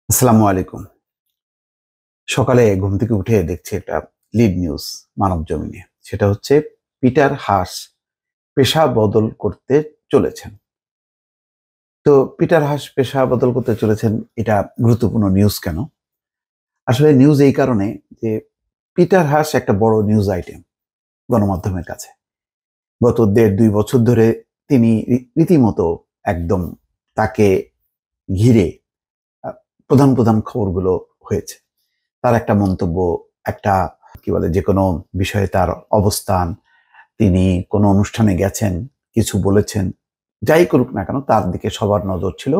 আসসালামু আলাইকুম। সকালে ঘুম থেকে উঠে দেখছি একটা লিড নিউজ মানব জমিনে। সেটা হচ্ছে পিটার হাস পেশা বদল করতে চলেছেন। তো পিটার হাস পেশা বদল করতে চলেছেন, এটা গুরুত্বপূর্ণ নিউজ কেন? আসলে নিউজ এই কারণে যে পিটার হাস একটা বড় নিউজ আইটেম গণমাধ্যমের কাছে। গত ১.৫-২ বছর ধরে তিনি রীতিমতো একদম তাকে ঘিরে আ প্রধান খবরগুলো হয়েছে। তার একটা মন্তব্য, একটা কি বলে যেকোনো বিষয়ে তার অবস্থান, তিনি কোনো অনুষ্ঠানে গেছেন, কিছু বলেছেন, যাই করুক না কেন তার দিকে সবার নজর ছিল।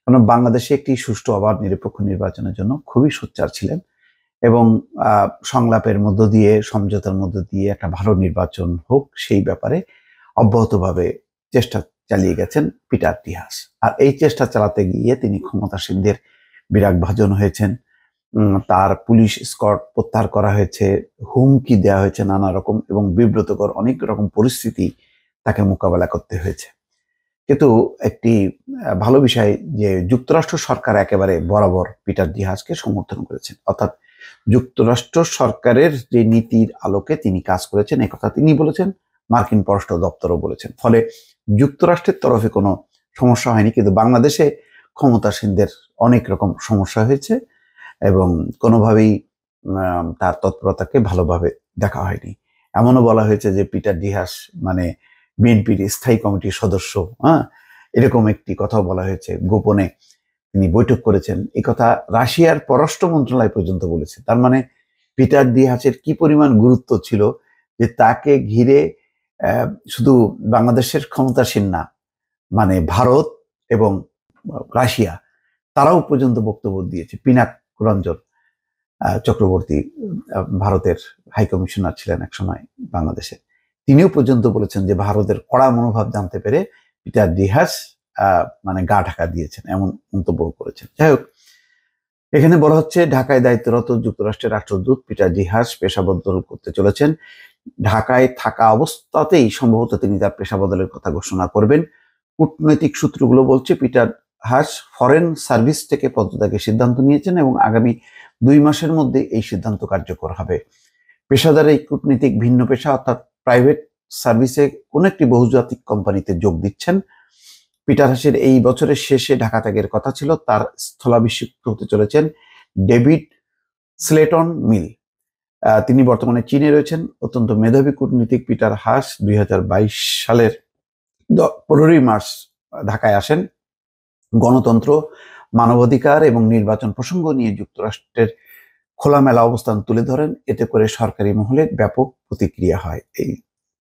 কারণ বাংলাদেশে একটি সুষ্ঠু অবাধ নিরপেক্ষ নির্বাচনের জন্য খুবই সোচ্চার ছিলেন এবং সংলাপের মধ্য দিয়ে, সমঝোতার মধ্য দিয়ে একটা ভালো নির্বাচন হোক সেই ব্যাপারে অব্যাহতভাবে চেষ্টা চালিয়ে গেছেন পিটার টিহাস। আর এই চেষ্টা চালাতে গিয়ে তিনি ক্ষমতাসীনদের বিরাগভাজন হয়েছেন। তার পুলিশ স্কট প্রত্যাহার করা হয়েছে, হুমকি দেওয়া হয়েছে নানা রকম এবং বিব্রতকর অনেক রকম পরিস্থিতি তাকে মোকাবেলা করতে হয়েছে। কিন্তু একটি ভালো বিষয় যে যুক্তরাষ্ট্র সরকার একেবারে বরাবর পিটার দিহাজকে সমর্থন করেছেন। অর্থাৎ যুক্তরাষ্ট্র সরকারের যে নীতির আলোকে তিনি কাজ করেছেন একথা তিনি বলেছেন, মার্কিন পররাষ্ট্র দপ্তরও বলেছেন। ফলে যুক্তরাষ্ট্রের তরফে কোনো সমস্যা হয়নি, কিন্তু বাংলাদেশে ক্ষমতাসীনদের অনেক রকম সমস্যা হয়েছে এবং কোনোভাবেই তার তৎপরতাকে ভালোভাবে দেখা হয়নি। এমনও বলা হয়েছে যে পিটার ডিহাস মানে বিএনপির স্থায়ী কমিটির সদস্য, হ্যাঁ? এরকম একটি কথাও বলা হয়েছে। গোপনে তিনি বৈঠক করেছেন। এই কথা রাশিয়ার পররাষ্ট্র মন্ত্রণালয় পর্যন্ত বলেছে। তার মানে পিটার ডিহাসের কি পরিমাণ গুরুত্ব ছিল যে তাকে ঘিরে শুধু বাংলাদেশের ক্ষমতাসীন না, মানে ভারত এবং রাশিয়া তারাও পর্যন্ত বক্তব্য দিয়েছে। পিনাক রঞ্জন চক্রবর্তী ভারতের হাই কমিশনার ছিলেন একসময় বাংলাদেশে। তিনিও পর্যন্ত বলেছেন যে ভারতের কড়া মনোভাব জানতে পেরে পিটার ডিহাস মানে গা ঢাকা দিয়েছেন, এমন মন্তব্য করেছেন। যাই হোক, এখানে বলা হচ্ছে ঢাকায় দায়িত্বরত যুক্তরাষ্ট্রের রাষ্ট্রদূত পিটার ডিহাস পেশা বদল করতে চলেছেন। ঢাকায় থাকা অবস্থাতেই সম্ভবত তিনি তার পেশা বদলের কথা ঘোষণা করবেন। কূটনৈতিক সূত্রগুলো বলছে পিটার হাস ফরেন সার্ভিস থেকে পদত্যাগের সিদ্ধান্ত নিয়েছেন এবং আগামী ২ মাসের মধ্যে এই সিদ্ধান্ত কার্যকর হবে। পেশাদার এই কূটনীতিক ভিন্ন পেশা অর্থাৎ প্রাইভেট সার্ভিসে কোনো একটি বহুজাতিক কোম্পানিতে যোগ দিচ্ছেন। পিটার হাসের এই বছরের শেষে ঢাকা ত্যাগের কথা ছিল। তার স্থলাভিষিক্ত হতে চলেছেন ডেভিড স্লেটন মিল। তিনি বর্তমানে চীনে রয়েছেন। অত্যন্ত মেধাবী কূটনীতিক পিটার হাস ২০২২ সালের ১৫ই মার্চ ঢাকায় আসেন। গণতন্ত্র, মানবাধিকার এবং নির্বাচন প্রসঙ্গ নিয়ে যুক্তরাষ্ট্রের খোলামেলা অবস্থান তুলে ধরেন। এতে করে সরকারি মহলে ব্যাপক প্রতিক্রিয়া হয়। এই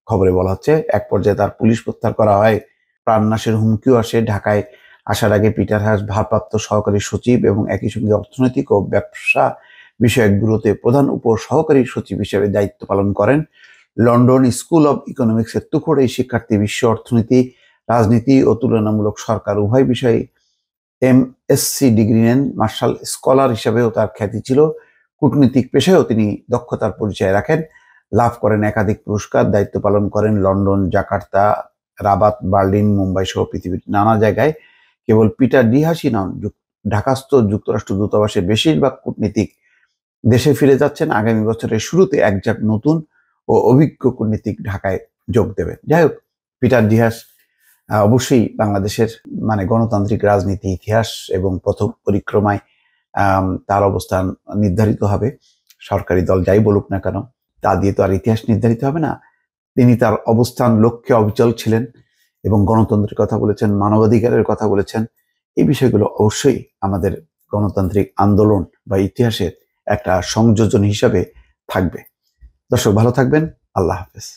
খবরে বলা হচ্ছে এক পর্যায়ে তার পুলিশ প্রত্যাহার করা হয়, প্রাণনাশের হুমকিও আসে। ঢাকায় আসার আগে পিটার হাস ভারপ্রাপ্ত সহকারী সচিব এবং একই সঙ্গে অর্থনৈতিক ও ব্যবসা বিষয়ক ব্যুরোতে প্রধান উপ সহকারী সচিব হিসেবে দায়িত্ব পালন করেন। লন্ডন স্কুল অব ইকোনমিক্সের তুখোড় এই শিক্ষার্থী বিশ্ব অর্থনীতি, রাজনীতি ও তুলনামূলক সরকার উভয় বিষয়ে এমএসসি ডিগ্রি নেন। মার্শাল স্কলার হিসেবেও তার খ্যাতি ছিল। কূটনীতিক পেশায়ও তিনি দক্ষতার পরিচয় রাখেন, লাভ করেন একাধিক পুরস্কার, দায়িত্ব পালন করেন London, Jakarta, Rabat, Berlin, Mumbai সহ পৃথিবীর নানা জায়গায়। কেবল পিটার ডিহাসই নন, ঢাকাস্থ যুক্তরাষ্ট্র দূতাবাসের বেশিরভাগ কূটনীতিক দেশে ফিরে যাচ্ছেন। আগামী বছরের শুরুতে একঝাঁক নতুন ও অভিজ্ঞ কূটনীতিক ঢাকায় যোগ দেবেন। যাই হোক, পিটার ডিহাস অবশ্যই বাংলাদেশের মানে গণতান্ত্রিক রাজনীতি ইতিহাস এবং পথ পরিক্রমায় তার অবস্থান নির্ধারিত হবে। সরকারি দল যাই বলুক না কেন, তা দিয়ে তো আর ইতিহাস নির্ধারিত হবে না। তিনি তার অবস্থান লক্ষ্যে অবিচল ছিলেন এবং গণতন্ত্রের কথা বলেছেন, মানবাধিকারের কথা বলেছেন। এই বিষয়গুলো অবশ্যই আমাদের গণতান্ত্রিক আন্দোলন বা ইতিহাসের একটা সংযোজন হিসাবে থাকবে। দর্শক ভালো থাকবেন। আল্লাহ হাফেজ।